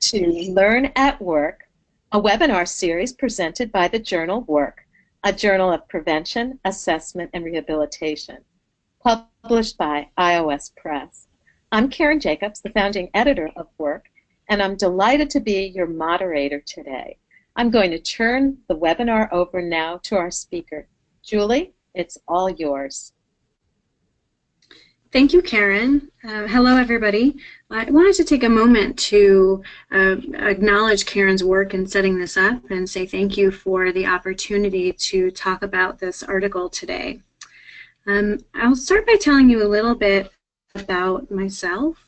to Learn at Work, a webinar series presented by the journal Work, a journal of prevention, assessment, and rehabilitation, published by iOS Press. I'm Karen Jacobs, the founding editor of Work, and I'm delighted to be your moderator today. I'm going to turn the webinar over now to our speaker. Julie, it's all yours. Thank you, Karen. Hello, everybody. I wanted to take a moment to acknowledge Karen's work in setting this up and say thank you for the opportunity to talk about this article today. I'll start by telling you a little bit about myself.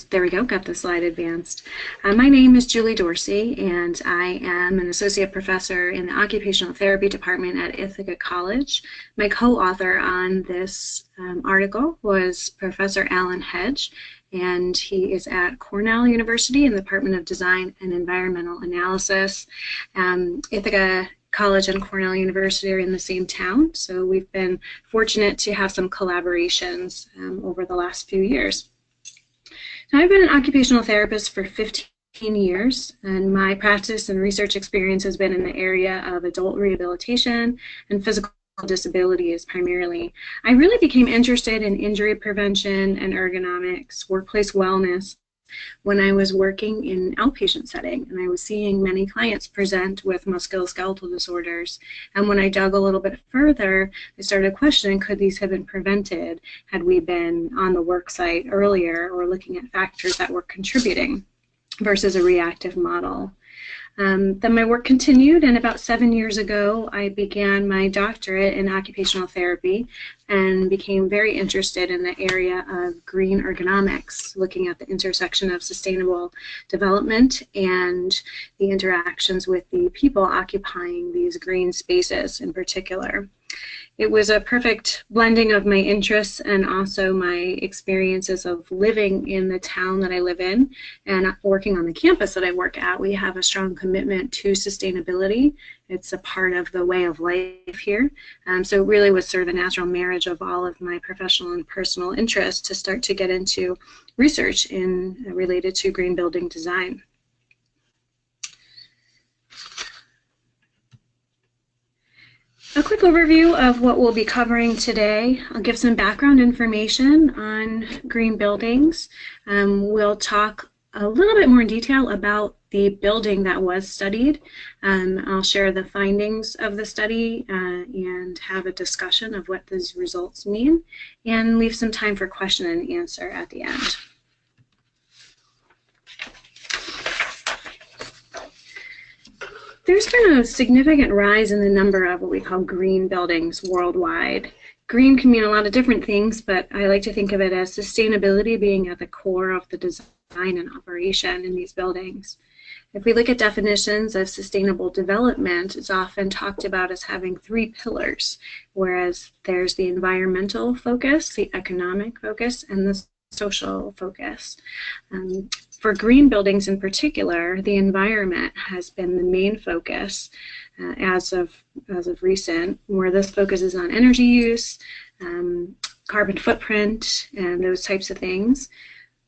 There we go, got the slide advanced. My name is Julie Dorsey, and I am an associate professor in the Occupational Therapy Department at Ithaca College. My co-author on this article was Professor Alan Hedge, and he is at Cornell University in the Department of Design and Environmental Analysis. Ithaca College and Cornell University are in the same town, so we've been fortunate to have some collaborations over the last few years. I've been an occupational therapist for 15 years, and my practice and research experience has been in the area of adult rehabilitation and physical disabilities primarily. I really became interested in injury prevention and ergonomics, workplace wellness, when I was working in an outpatient setting, and I was seeing many clients present with musculoskeletal disorders. And when I dug a little bit further, I started questioning, could these have been prevented had we been on the work site earlier or looking at factors that were contributing versus a reactive model. Then my work continued, and about 7 years ago I began my doctorate in occupational therapy and became very interested in the area of green ergonomics, looking at the intersection of sustainable development and the interactions with the people occupying these green spaces in particular. It was a perfect blending of my interests and also my experiences of living in the town that I live in and working on the campus that I work at. We have a strong commitment to sustainability. It's a part of the way of life here. So it really was sort of a natural marriage of all of my professional and personal interests to start to get into research related to green building design. A quick overview of what we'll be covering today. I'll give some background information on green buildings. We'll talk a little bit more in detail about the building that was studied. I'll share the findings of the study and have a discussion of what these results mean, and leave some time for question and answer at the end. There's been a significant rise in the number of what we call green buildings worldwide. Green can mean a lot of different things, but I like to think of it as sustainability being at the core of the design and operation in these buildings. If we look at definitions of sustainable development, it's often talked about as having 3 pillars, whereas there's the environmental focus, the economic focus, and the social focus. For green buildings in particular, the environment has been the main focus as of recent, where this focuses on energy use, carbon footprint, and those types of things.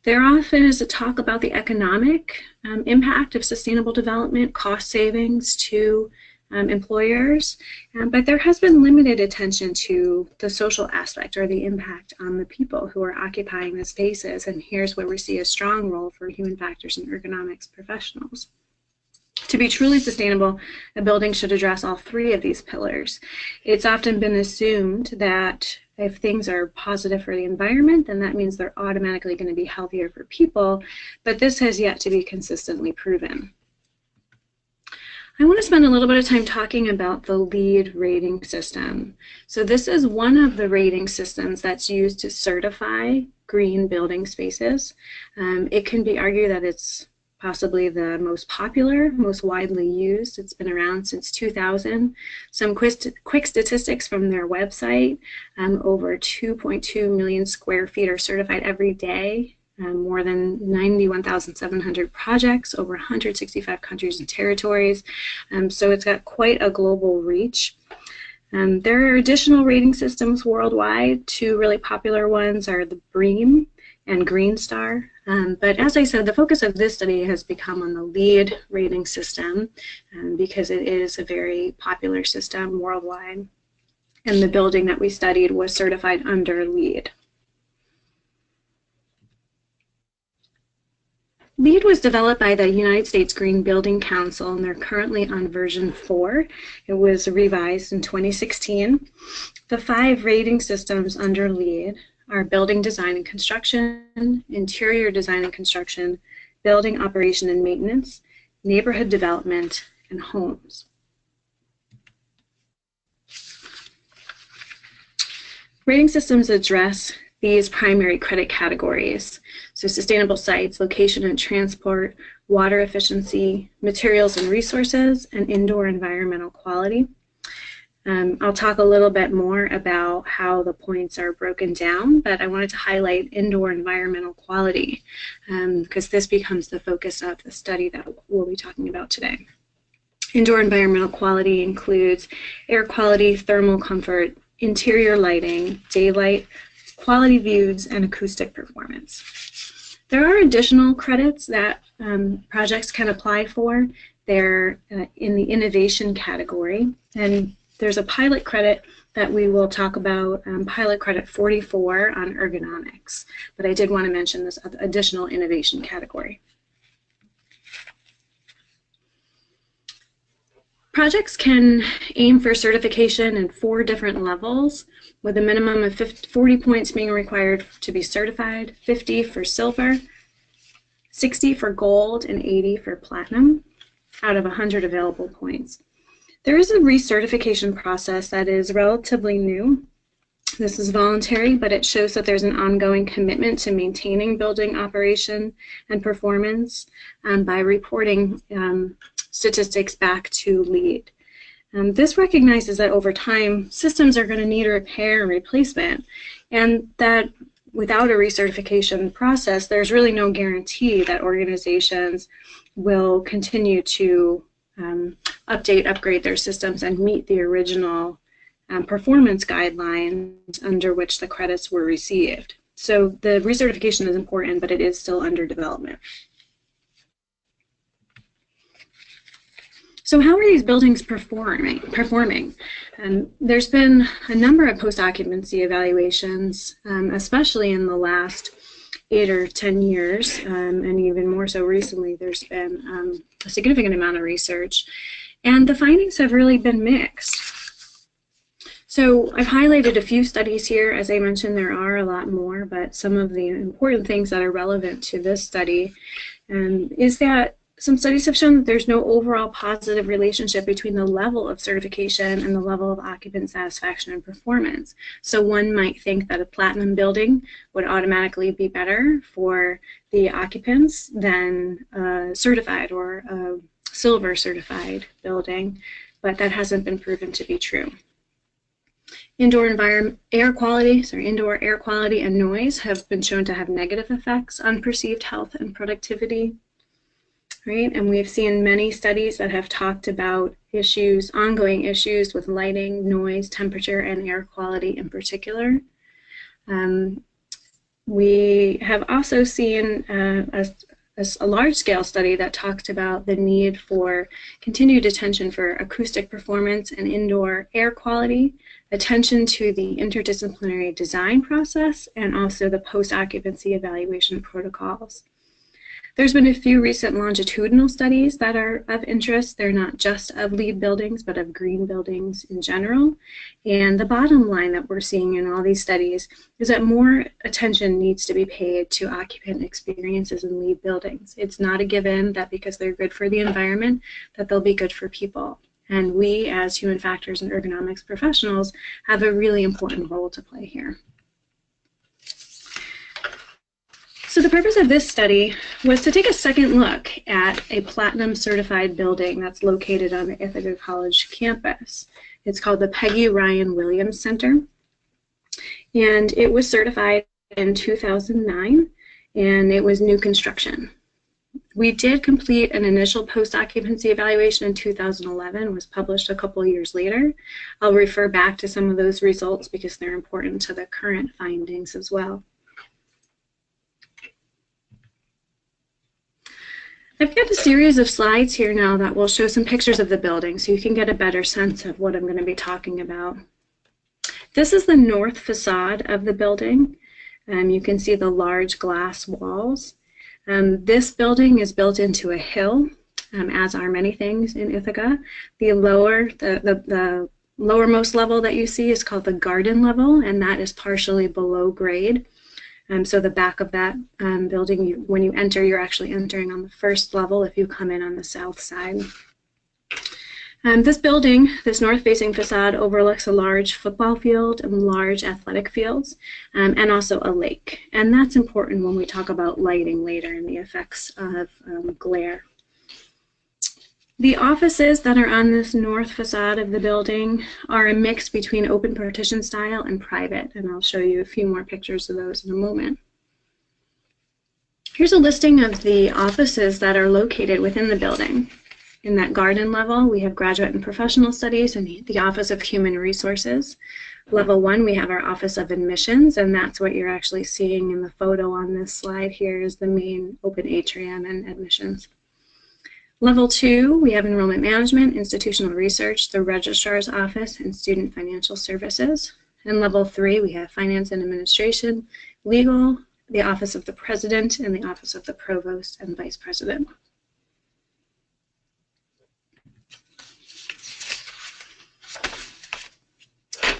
There often is a talk about the economic impact of sustainable development, cost savings to employers, but there has been limited attention to the social aspect or the impact on the people who are occupying the spaces, and here's where we see a strong role for human factors and ergonomics professionals. To be truly sustainable, a building should address all 3 of these pillars. It's often been assumed that if things are positive for the environment, then that means they're automatically going to be healthier for people, but this has yet to be consistently proven. I want to spend a little bit of time talking about the LEED rating system. So this is one of the rating systems that's used to certify green building spaces. It can be argued that it's possibly the most popular, most widely used. It's been around since 2000. Some quick statistics from their website. Over 2.2 million square feet are certified every day. More than 91,700 projects, over 165 countries and territories. So it's got quite a global reach. There are additional rating systems worldwide. Two really popular ones are the BREEAM and Green Star. But as I said, the focus of this study has become on the LEED rating system because it is a very popular system worldwide. And the building that we studied was certified under LEED. LEED was developed by the United States Green Building Council, and they're currently on version 4. It was revised in 2016. The 5 rating systems under LEED are building design and construction, interior design and construction, building operation and maintenance, neighborhood development, and homes. Rating systems address these primary credit categories. So sustainable sites, location and transport, water efficiency, materials and resources, and indoor environmental quality. I'll talk a little bit more about how the points are broken down, but I wanted to highlight indoor environmental quality because this becomes the focus of the study that we'll be talking about today. Indoor environmental quality includes air quality, thermal comfort, interior lighting, daylight, quality views, and acoustic performance. There are additional credits that projects can apply for. They're in the innovation category, and there's a pilot credit that we will talk about, pilot credit 44 on ergonomics, but I did want to mention this additional innovation category. Projects can aim for certification in 4 different levels, with a minimum of 40 points being required to be certified, 50 for silver, 60 for gold, and 80 for platinum out of 100 available points. There is a recertification process that is relatively new. This is voluntary, but it shows that there's an ongoing commitment to maintaining building operation and performance by reporting statistics back to LEED. This recognizes that over time, systems are going to need repair and replacement, and that without a recertification process, there's really no guarantee that organizations will continue to update, upgrade their systems and meet the original performance guidelines under which the credits were received. So the recertification is important, but it is still under development. So how are these buildings performing? There's been a number of post-occupancy evaluations, especially in the last 8 or 10 years, and even more so recently. There's been a significant amount of research, and the findings have really been mixed. So I've highlighted a few studies here. As I mentioned, there are a lot more, but some of the important things that are relevant to this study is that some studies have shown that there's no overall positive relationship between the level of certification and the level of occupant satisfaction and performance. So one might think that a platinum building would automatically be better for the occupants than a certified or a silver certified building, but that hasn't been proven to be true. Indoor air quality and noise have been shown to have negative effects on perceived health and productivity. Right? And we've seen many studies that have talked about issues, ongoing issues with lighting, noise, temperature, and air quality in particular. We have also seen a large-scale study that talked about the need for continued attention for acoustic performance and indoor air quality, attention to the interdisciplinary design process, and also the post-occupancy evaluation protocols. There's been a few recent longitudinal studies that are of interest. They're not just of LEED buildings, but of green buildings in general. And the bottom line that we're seeing in all these studies is that more attention needs to be paid to occupant experiences in LEED buildings. It's not a given that because they're good for the environment, that they'll be good for people. And we, as human factors and ergonomics professionals, have a really important role to play here. So the purpose of this study was to take a second look at a platinum certified building that's located on the Ithaca College campus. It's called the Peggy Ryan Williams Center, and it was certified in 2009, and it was new construction. We did complete an initial post-occupancy evaluation in 2011, was published a couple of years later. I'll refer back to some of those results because they're important to the current findings as well. I've got a series of slides here now that will show some pictures of the building so you can get a better sense of what I'm going to be talking about. This is the north facade of the building. You can see the large glass walls. This building is built into a hill, as are many things in Ithaca. The lowermost level that you see is called the garden level, and that is partially below grade. So the back of that building, when you enter, you're actually entering on the first level if you come in on the south side. This building, this north-facing facade, overlooks a large football field and large athletic fields, and also a lake. And that's important when we talk about lighting later and the effects of glare. The offices that are on this north facade of the building are a mix between open partition style and private, and I'll show you a few more pictures of those in a moment. Here's a listing of the offices that are located within the building. In that garden level, we have Graduate and Professional Studies and the Office of Human Resources. Level 1, we have our Office of Admissions, and that's what you're actually seeing in the photo on this slide here is the main open atrium and admissions. Level 2, we have Enrollment Management, Institutional Research, the Registrar's Office, and Student Financial Services. And Level 3, we have Finance and Administration, Legal, the Office of the President, and the Office of the Provost and Vice President.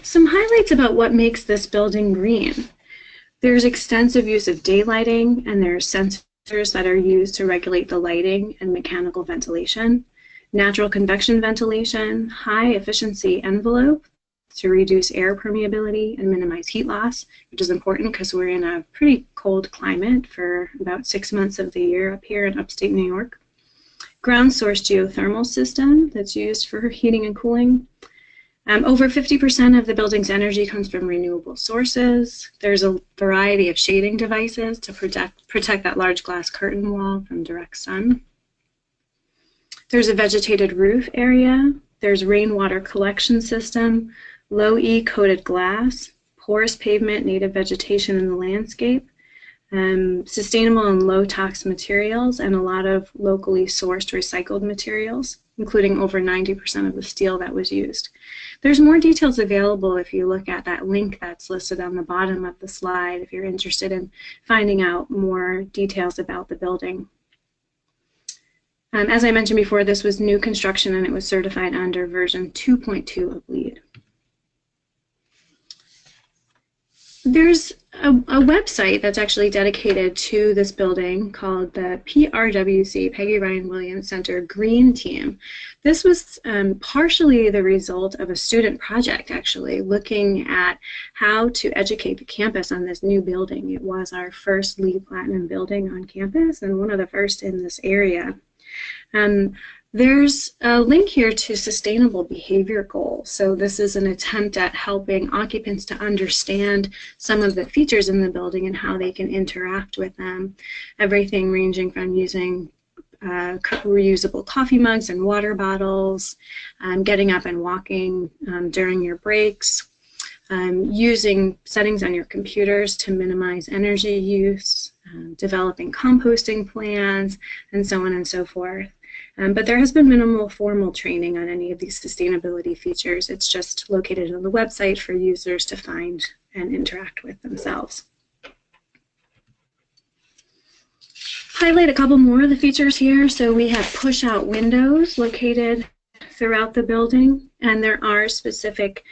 Some highlights about what makes this building green. There's extensive use of daylighting, and there are sensors that are used to regulate the lighting and mechanical ventilation, natural convection ventilation, high efficiency envelope to reduce air permeability and minimize heat loss, which is important because we're in a pretty cold climate for about 6 months of the year up here in upstate New York. Ground source geothermal system that's used for heating and cooling. Over 50% of the building's energy comes from renewable sources. There's a variety of shading devices to protect that large glass curtain wall from direct sun. There's a vegetated roof area. There's rainwater collection system, low E coated glass, porous pavement, native vegetation in the landscape, sustainable and low tox materials, and a lot of locally sourced recycled materials, including over 90% of the steel that was used. There's more details available if you look at that link that's listed on the bottom of the slide if you're interested in finding out more details about the building. As I mentioned before, this was new construction and it was certified under version 2.2 of LEED. There's a website that's actually dedicated to this building called the PRWC, Peggy Ryan Williams Center Green Team. This was partially the result of a student project, actually, looking at how to educate the campus on this new building. It was our first LEED Platinum building on campus and one of the first in this area. There's a link here to sustainable behavior goals. So this is an attempt at helping occupants to understand some of the features in the building and how they can interact with them. Everything ranging from using reusable coffee mugs and water bottles, getting up and walking during your breaks, using settings on your computers to minimize energy use, developing composting plans, and so on and so forth. But there has been minimal formal training on any of these sustainability features. It's just located on the website for users to find and interact with themselves. Highlight a couple more of the features here. So we have push-out windows located throughout the building, and there are specific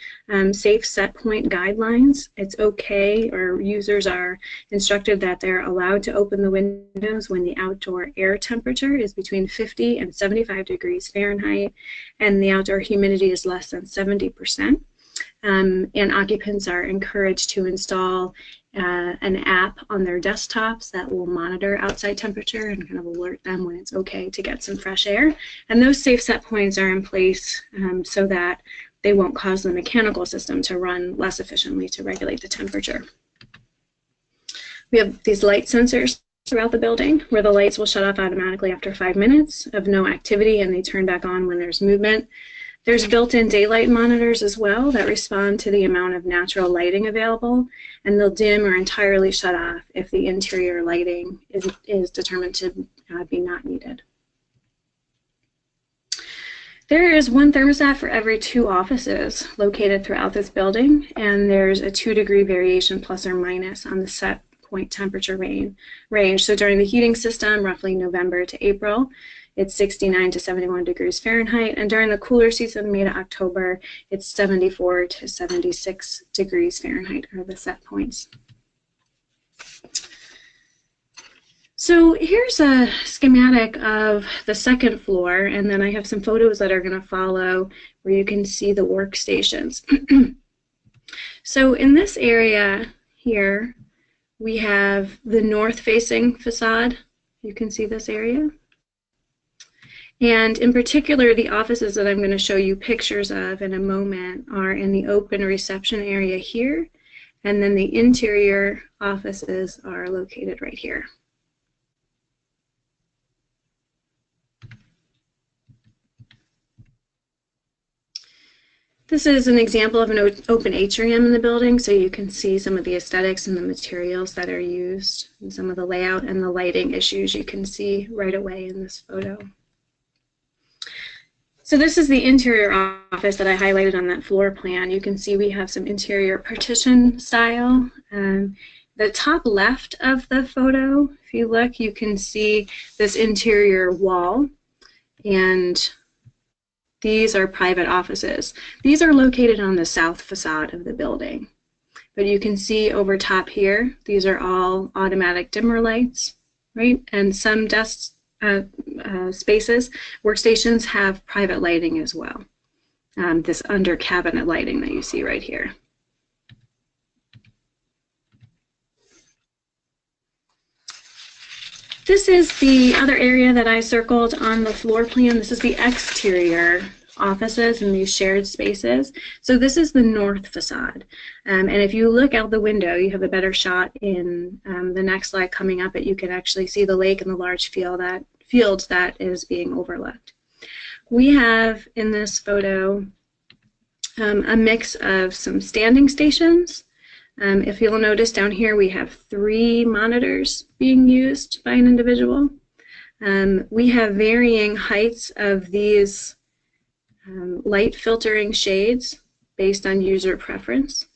safe set point guidelines. It's okay, or users are instructed that they're allowed to open the windows when the outdoor air temperature is between 50 and 75 degrees Fahrenheit, and the outdoor humidity is less than 70%. And occupants are encouraged to install an app on their desktops that will monitor outside temperature and kind of alert them when it's okay to get some fresh air. And those safe set points are in place so that they won't cause the mechanical system to run less efficiently to regulate the temperature. We have these light sensors throughout the building where the lights will shut off automatically after 5 minutes of no activity and they turn back on when there's movement. There's built-in daylight monitors as well that respond to the amount of natural lighting available, and they'll dim or entirely shut off if the interior lighting is determined to be not needed. There is one thermostat for every 2 offices located throughout this building, and there's a 2-degree variation plus or minus on the set point temperature range. So during the heating system, roughly November to April, it's 69 to 71 degrees Fahrenheit, and during the cooler season, May to October, it's 74 to 76 degrees Fahrenheit are the set points. So here's a schematic of the second floor, and then I have some photos that are going to follow where you can see the workstations. So in this area here, we have the north-facing facade. You can see this area. And in particular, the offices that I'm going to show you pictures of in a moment are in the open reception area here, and then the interior offices are located right here. This is an example of an open atrium in the building, so you can see some of the aesthetics and the materials that are used, and some of the layout and the lighting issues you can see right away in this photo. So this is the interior office that I highlighted on that floor plan. You can see we have some interior partition style. The top left of the photo, if you look, you can see this interior wall, and these are private offices. These are located on the south facade of the building. But you can see over top here, these are all automatic dimmer lights, right? And some desk spaces, workstations have private lighting as well. This under cabinet lighting that you see right here. This is the other area that I circled on the floor plan. This is the exterior offices and these shared spaces. So this is the north facade. And if you look out the window, you have a better shot in the next slide coming up, but you can actually see the lake and the large field that is being overlooked. We have in this photo a mix of some standing stations. If you'll notice down here, we have 3 monitors being used by an individual. We have varying heights of these light filtering shades based on user preference.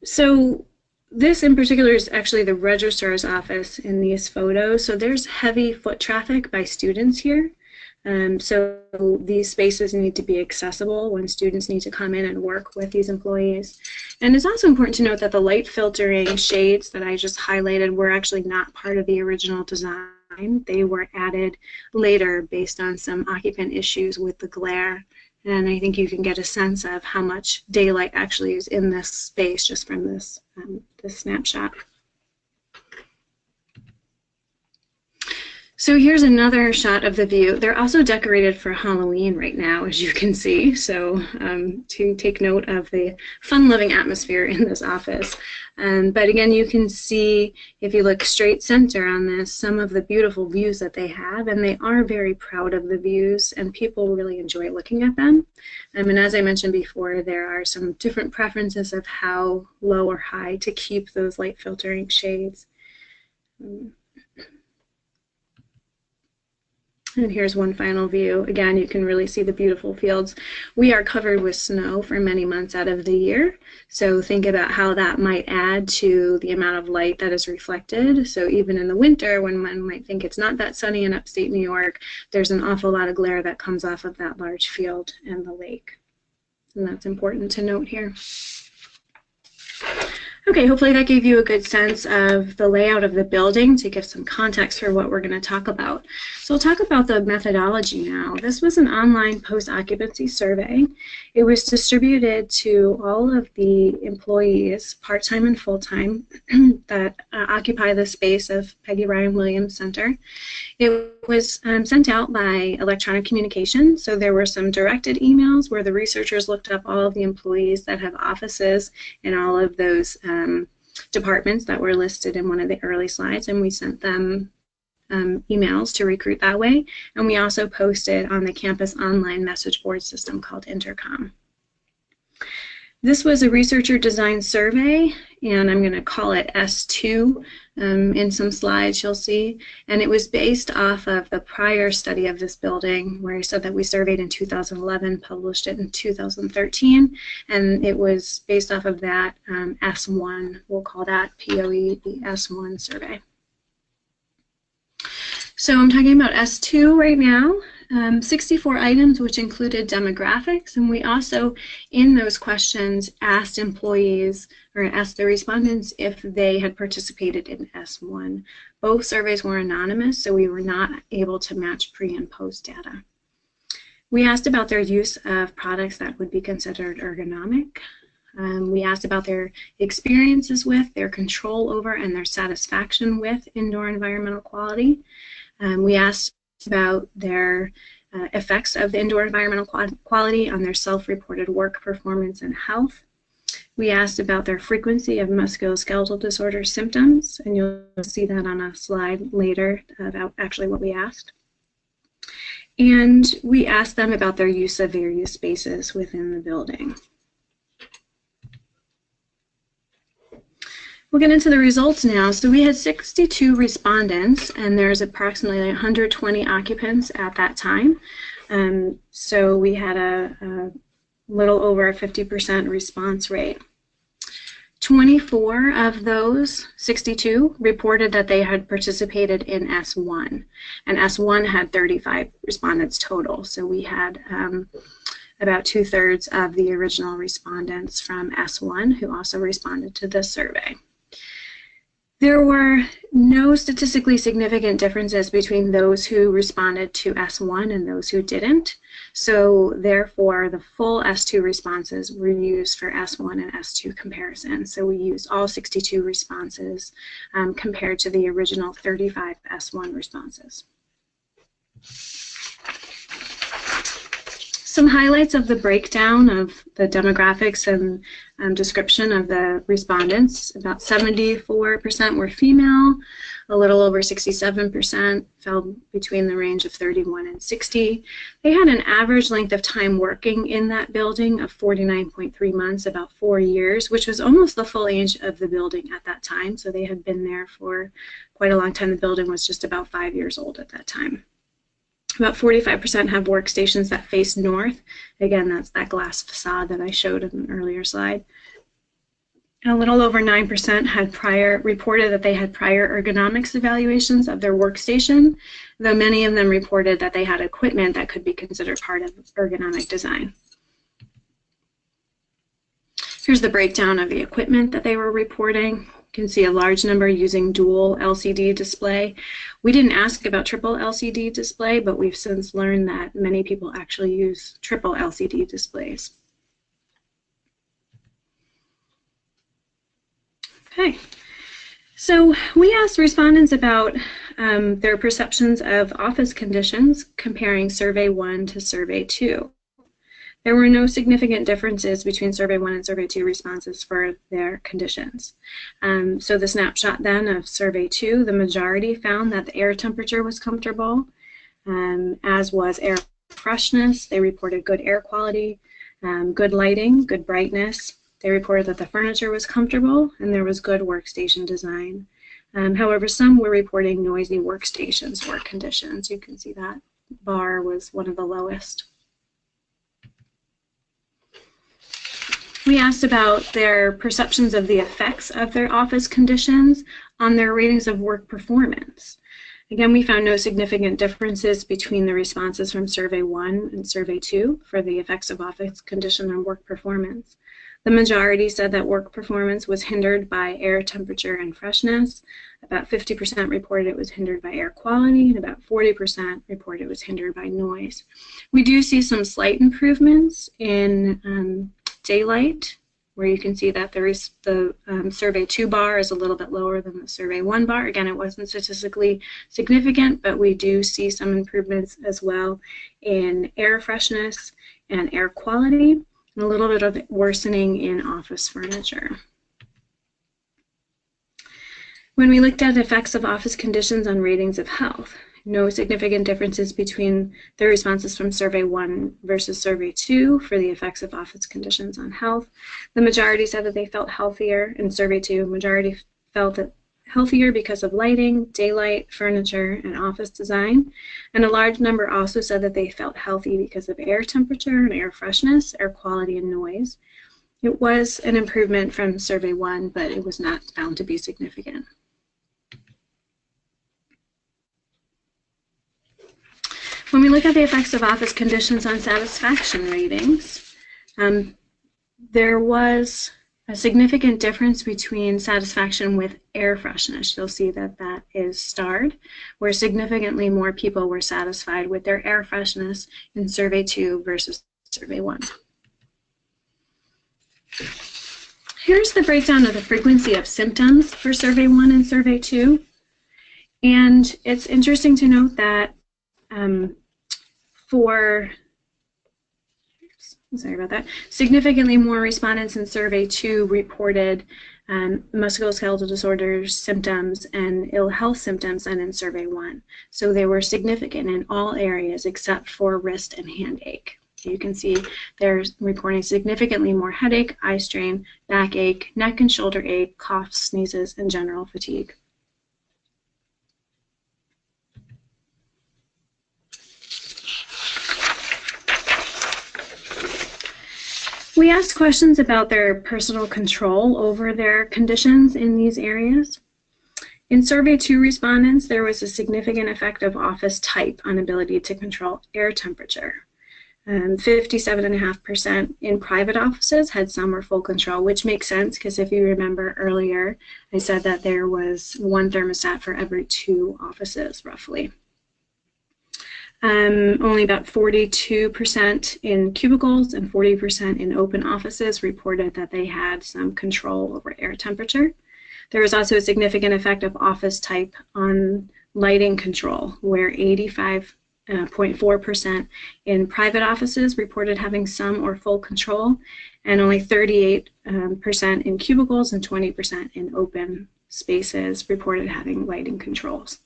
So this in particular is actually the registrar's office in these photos. So there's heavy foot traffic by students here. So these spaces need to be accessible when students need to come in and work with these employees. And it's also important to note that the light filtering shades that I just highlighted were actually not part of the original design. They were added later based on some occupant issues with the glare. And I think you can get a sense of how much daylight actually is in this space just from this, this snapshot. So here's another shot of the view. They're also decorated for Halloween right now, as you can see. So to take note of the fun-loving atmosphere in this office. But again, you can see, if you look straight center on this, some of the beautiful views that they have, and they are very proud of the views, and people really enjoy looking at them. And as I mentioned before, there are some different preferences of how low or high to keep those light filtering shades. And here's one final view. Again, you can really see the beautiful fields. We are covered with snow for many months out of the year, so think about how that might add to the amount of light that is reflected. So even in the winter, when one might think it's not that sunny in upstate New York, there's an awful lot of glare that comes off of that large field and the lake. And that's important to note here. Okay, hopefully that gave you a good sense of the layout of the building to give some context for what we're going to talk about. So we'll talk about the methodology now. This was an online post-occupancy survey. It was distributed to all of the employees, part-time and full-time, that occupy the space of Peggy Ryan Williams Center. It was sent out by electronic communication, so there were some directed emails where the researchers looked up all of the employees that have offices in all of those departments that were listed in one of the early slides, and we sent them emails to recruit that way. And we also posted on the campus online message board system called Intercom. This was a researcher designed survey, and I'm going to call it S2 in some slides you'll see. And it was based off of the prior study of this building, where I said that we surveyed in 2011, published it in 2013, and it was based off of that S1. We'll call that POE, the S1 survey. So I'm talking about S2 right now. 64 items, which included demographics, and we also, in those questions, asked employees or asked the respondents if they had participated in S1. Both surveys were anonymous, so we were not able to match pre and post data. We asked about their use of products that would be considered ergonomic. We asked about their experiences with, their control over, and their satisfaction with indoor environmental quality. We asked about their effects of the indoor environmental quality on their self-reported work performance and health. We asked about their frequency of musculoskeletal disorder symptoms, and you'll see that on a slide later about actually what we asked. And we asked them about their use of various spaces within the building. We'll get into the results now. So we had 62 respondents, and there's approximately 120 occupants at that time. So we had a little over a 50% response rate. 24 of those 62 reported that they had participated in S1, and S1 had 35 respondents total. So we had about 2/3 of the original respondents from S1 who also responded to this survey. There were no statistically significant differences between those who responded to S1 and those who didn't. So therefore, the full S2 responses were used for S1 and S2 comparison. So we used all 62 responses compared to the original 35 S1 responses. Some highlights of the breakdown of the demographics and description of the respondents. About 74% were female, a little over 67% fell between the range of 31 and 60. They had an average length of time working in that building of 49.3 months, about 4 years, which was almost the full age of the building at that time. So they had been there for quite a long time. The building was just about 5 years old at that time. About 45% have workstations that face north. Again, that's that glass facade that I showed in an earlier slide. A little over 9% had reported that they had prior ergonomics evaluations of their workstation, though many of them reported that they had equipment that could be considered part of ergonomic design. Here's the breakdown of the equipment that they were reporting. You can see a large number using dual LCD display. We didn't ask about triple LCD display, but we've since learned that many people actually use triple LCD displays. Okay, so we asked respondents about their perceptions of office conditions comparing Survey 1 to Survey 2. There were no significant differences between Survey 1 and Survey 2 responses for their conditions. So the snapshot then of Survey 2, the majority found that the air temperature was comfortable, as was air freshness. They reported good air quality, good lighting, good brightness. They reported that the furniture was comfortable and there was good workstation design. However, some were reporting noisy workstations or conditions. You can see that bar was one of the lowest. We asked about their perceptions of the effects of their office conditions on their ratings of work performance. Again, we found no significant differences between the responses from Survey 1 and Survey 2 for the effects of office condition on work performance. The majority said that work performance was hindered by air temperature and freshness. About 50% reported it was hindered by air quality, and about 40% reported it was hindered by noise. We do see some slight improvements in daylight, where you can see that the survey 2 bar is a little bit lower than the survey 1 bar. Again, it wasn't statistically significant, but we do see some improvements as well in air freshness and air quality, and a little bit of worsening in office furniture. When we looked at effects of office conditions on ratings of health, no significant differences between the responses from Survey 1 versus Survey 2 for the effects of office conditions on health. The majority said that they felt healthier. In Survey 2, majority felt healthier because of lighting, daylight, furniture, and office design. And a large number also said that they felt healthy because of air temperature and air freshness, air quality, and noise. It was an improvement from Survey 1, but it was not found to be significant. When we look at the effects of office conditions on satisfaction ratings, there was a significant difference between satisfaction with air freshness. You'll see that that is starred, where significantly more people were satisfied with their air freshness in Survey 2 versus Survey 1. Here's the breakdown of the frequency of symptoms for Survey 1 and Survey 2. And it's interesting to note that significantly more respondents in Survey 2 reported musculoskeletal disorders, symptoms, and ill health symptoms than in Survey 1. So they were significant in all areas except for wrist and hand ache. You can see they're reporting significantly more headache, eye strain, backache, neck and shoulder ache, coughs, sneezes, and general fatigue. We asked questions about their personal control over their conditions in these areas. In Survey 2 respondents, there was a significant effect of office type on ability to control air temperature. 57.5% in private offices had some or full control, which makes sense because if you remember earlier, I said that there was 1 thermostat for every 2 offices, roughly. Only about 42% in cubicles and 40% in open offices reported that they had some control over air temperature. There was also a significant effect of office type on lighting control, where 85.4% in private offices reported having some or full control, and only 38% in cubicles and 20% in open spaces reported having lighting controls.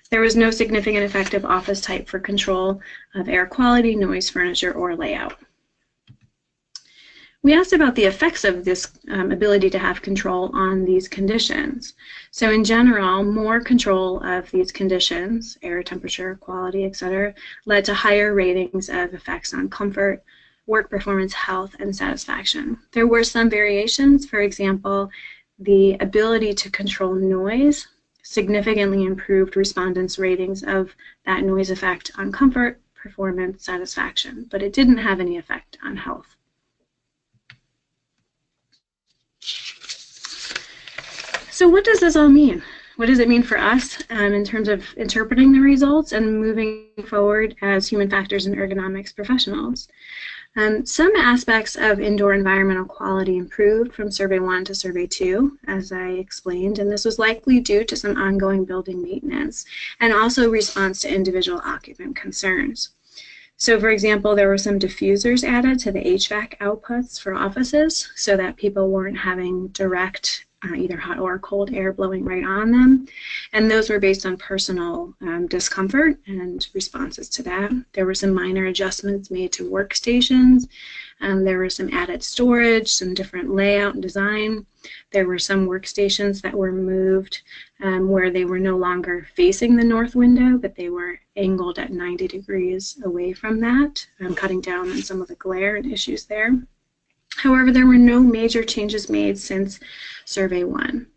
There was no significant effect of office type for control of air quality, noise, furniture, or layout. We asked about the effects of this ability to have control on these conditions. So in general, more control of these conditions, air temperature, quality, etc., led to higher ratings of effects on comfort, work performance, health, and satisfaction. There were some variations. For example, the ability to control noise significantly improved respondents' ratings of that noise effect on comfort, performance, satisfaction, but it didn't have any effect on health. So what does this all mean? What does it mean for us in terms of interpreting the results and moving forward as human factors and ergonomics professionals? Some aspects of indoor environmental quality improved from Survey 1 to Survey 2, as I explained, and this was likely due to some ongoing building maintenance and also response to individual occupant concerns. So, for example, there were some diffusers added to the HVAC outputs for offices so that people weren't having direct either hot or cold air blowing right on them, and those were based on personal discomfort and responses to that. There were some minor adjustments made to workstations. There was some added storage, some different layout and design. There were some workstations that were moved where they were no longer facing the north window, but they were angled at 90 degrees away from that, cutting down on some of the glare and issues there. However, there were no major changes made since Survey 1.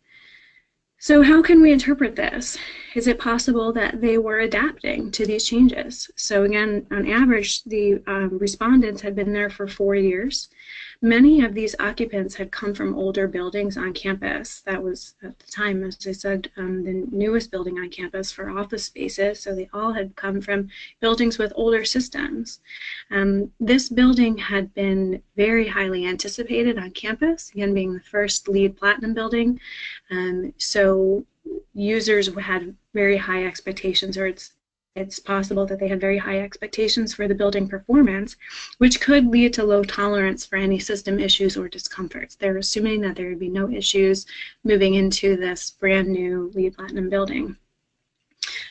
So how can we interpret this? Is it possible that they were adapting to these changes? So again, on average, the respondents had been there for 4 years, Many of these occupants had come from older buildings on campus. That was, at the time, as I said, the newest building on campus for office spaces, so they all had come from buildings with older systems. This building had been very highly anticipated on campus, again being the first LEED Platinum building, so users had very high expectations, or it's possible that they had very high expectations for the building performance, which could lead to low tolerance for any system issues or discomforts. They're assuming that there would be no issues moving into this brand new LEED Platinum building.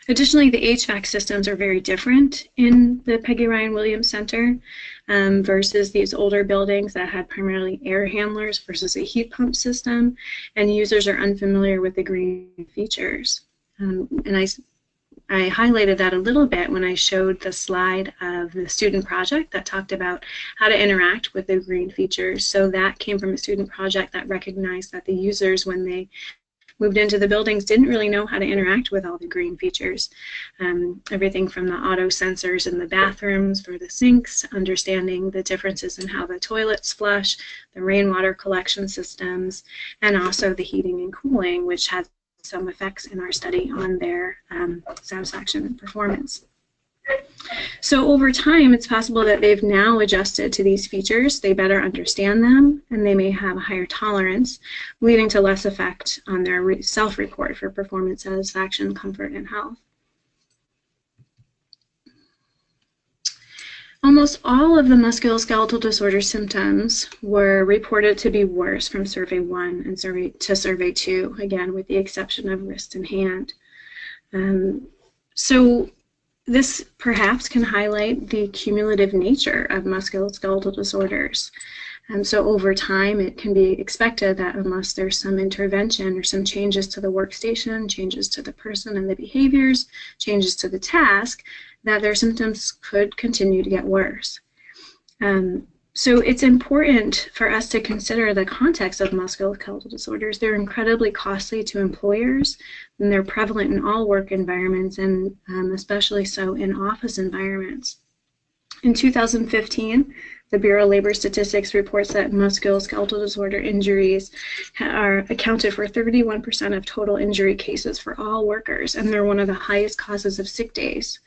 Additionally, the HVAC systems are very different in the Peggy Ryan Williams Center versus these older buildings that had primarily air handlers versus a heat pump system, and users are unfamiliar with the green features. And I highlighted that a little bit when I showed the slide of the student project that talked about how to interact with the green features. So that came from a student project that recognized that the users, when they moved into the buildings, didn't really know how to interact with all the green features. Everything from the auto sensors in the bathrooms for the sinks, understanding the differences in how the toilets flush, the rainwater collection systems, and also the heating and cooling, which had some effects in our study on their satisfaction and performance. So over time, it's possible that they've now adjusted to these features, they better understand them, and they may have a higher tolerance, leading to less effect on their self-report for performance satisfaction, comfort, and health. Almost all of the musculoskeletal disorder symptoms were reported to be worse from Survey 1 and Survey 2, again, with the exception of wrist and hand. So this perhaps can highlight the cumulative nature of musculoskeletal disorders. So over time, it can be expected that unless there's some intervention or some changes to the workstation, changes to the person and the behaviors, changes to the task, that their symptoms could continue to get worse. So it's important for us to consider the context of musculoskeletal disorders. They're incredibly costly to employers, and they're prevalent in all work environments, and especially so in office environments. In 2015, the Bureau of Labor Statistics reports that musculoskeletal disorder injuries are accounted for 31% of total injury cases for all workers, and they're one of the highest causes of sick days.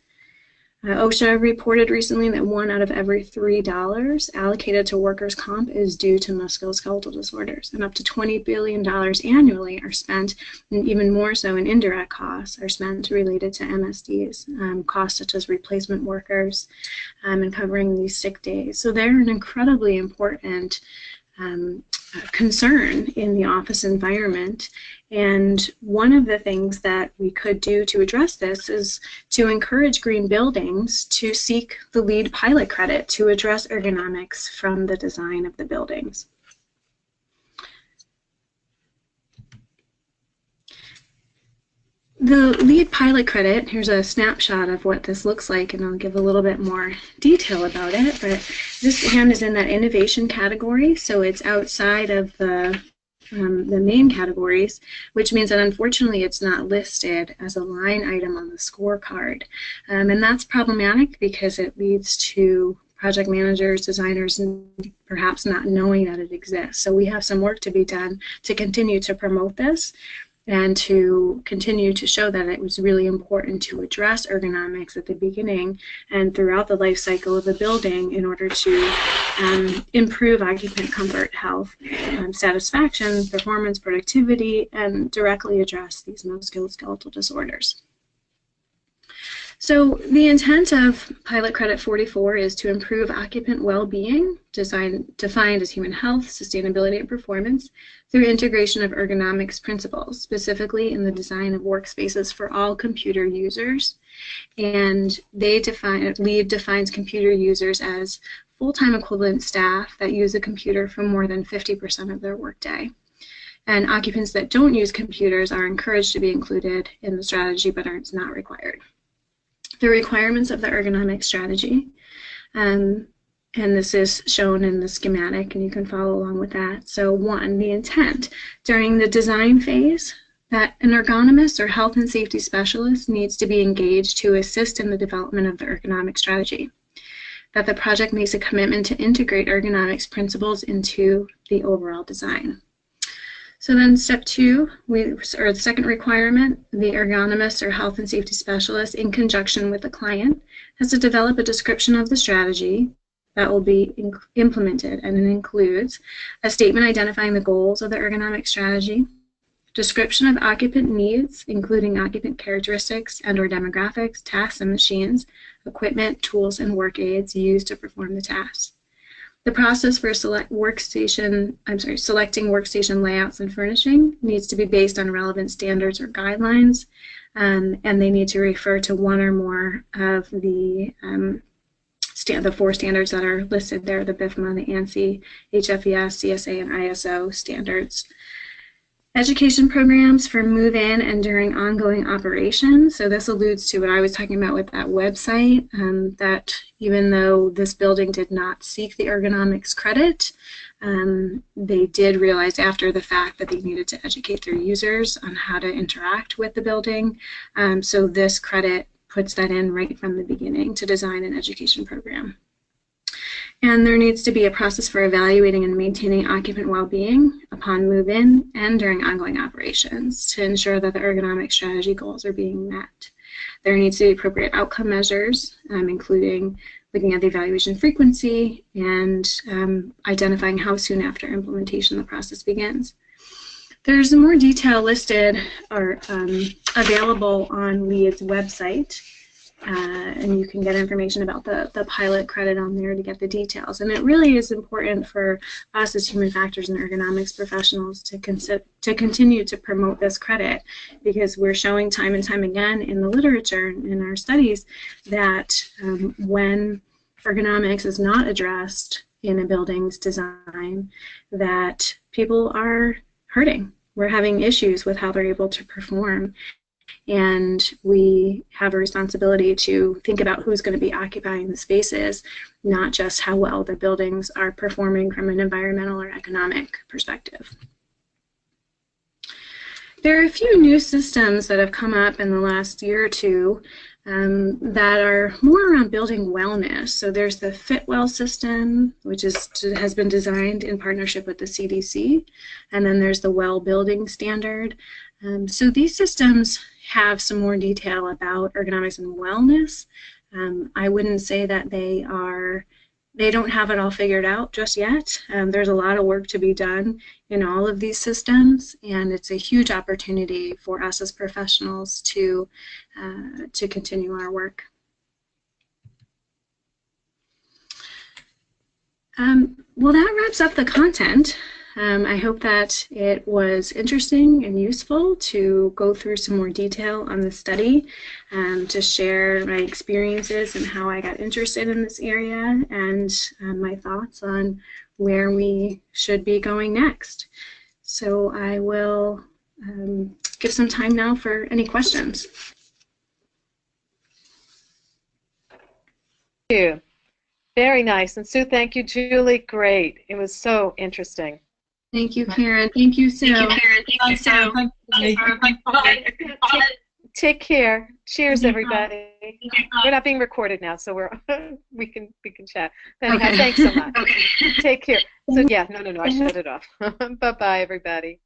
OSHA reported recently that 1 out of every $3 allocated to workers' comp is due to musculoskeletal disorders, and up to $20 billion annually are spent, and even more so in indirect costs, are spent related to MSDs, costs such as replacement workers, and covering these sick days. So they're an incredibly important concern in the office environment. And one of the things that we could do to address this is to encourage green buildings to seek the LEED pilot credit to address ergonomics from the design of the buildings. The LEED pilot credit, here's a snapshot of what this looks like, and I'll give a little bit more detail about it, but this hand is in that innovation category, so it's outside of the main categories, which means that unfortunately it's not listed as a line item on the scorecard. And that's problematic because it leads to project managers, designers, and perhaps not knowing that it exists. So we have some work to be done to continue to promote this and to continue to show that it was really important to address ergonomics at the beginning and throughout the life cycle of the building in order to improve occupant comfort, health, satisfaction, performance, productivity, and directly address these musculoskeletal disorders. So the intent of Pilot Credit 44 is to improve occupant well-being, defined as human health, sustainability, and performance, through integration of ergonomics principles, specifically in the design of workspaces for all computer users. And LEED defines computer users as full-time equivalent staff that use a computer for more than 50% of their workday. And occupants that don't use computers are encouraged to be included in the strategy, but are not required. The requirements of the ergonomic strategy, and this is shown in the schematic, and you can follow along with that. So 1, the intent. During the design phase, that an ergonomist or health and safety specialist needs to be engaged to assist in the development of the ergonomic strategy. that the project makes a commitment to integrate ergonomics principles into the overall design. So then step 2, or the second requirement, the ergonomist or health and safety specialist in conjunction with the client has to develop a description of the strategy that will be implemented, and it includes a statement identifying the goals of the ergonomic strategy, description of occupant needs, including occupant characteristics and or demographics, tasks and machines, equipment, tools, and work aids used to perform the tasks. The process for selecting workstation layouts and furnishing needs to be based on relevant standards or guidelines, and they need to refer to one or more of the 4 standards that are listed there, the BIFMA, the ANSI, HFES, CSA, and ISO standards. Education programs for move-in and during ongoing operations. So this alludes to what I was talking about with that website, that even though this building did not seek the ergonomics credit, they did realize after the fact that they needed to educate their users on how to interact with the building. So this credit puts that in right from the beginning to design an education program. And there needs to be a process for evaluating and maintaining occupant well-being upon move-in and during ongoing operations to ensure that the ergonomic strategy goals are being met. There needs to be appropriate outcome measures, including looking at the evaluation frequency and identifying how soon after implementation the process begins. There's more detail listed or available on LEED's website. And you can get information about the pilot credit on there to get the details. And it really is important for us as human factors and ergonomics professionals to continue to promote this credit, because we're showing time and time again in the literature and in our studies that when ergonomics is not addressed in a building's design, that people are hurting. We're having issues with how they're able to perform. And we have a responsibility to think about who's going to be occupying the spaces, not just how well the buildings are performing from an environmental or economic perspective. There are a few new systems that have come up in the last year or two that are more around building wellness. So there's the FitWell System, which has been designed in partnership with the CDC, and then there's the Well Building Standard. So these systems have some more detail about ergonomics and wellness. I wouldn't say that they don't have it all figured out just yet. There's a lot of work to be done in all of these systems, and it's a huge opportunity for us as professionals to continue our work. Well, that wraps up the content. I hope that it was interesting and useful to go through some more detail on the study, to share my experiences and how I got interested in this area, and my thoughts on where we should be going next. So I will give some time now for any questions. Thank you. Very nice. And Sue, thank you. Julie, great. It was so interesting. Thank you, Karen. Thank you, Sue. Thank you, Karen. Thank you, Sue. Take care. Cheers, everybody. We're not being recorded now, so we can chat. Anyhow, okay. Thanks so much. Okay. Take care. So yeah, no, I shut it off. Bye-bye, everybody.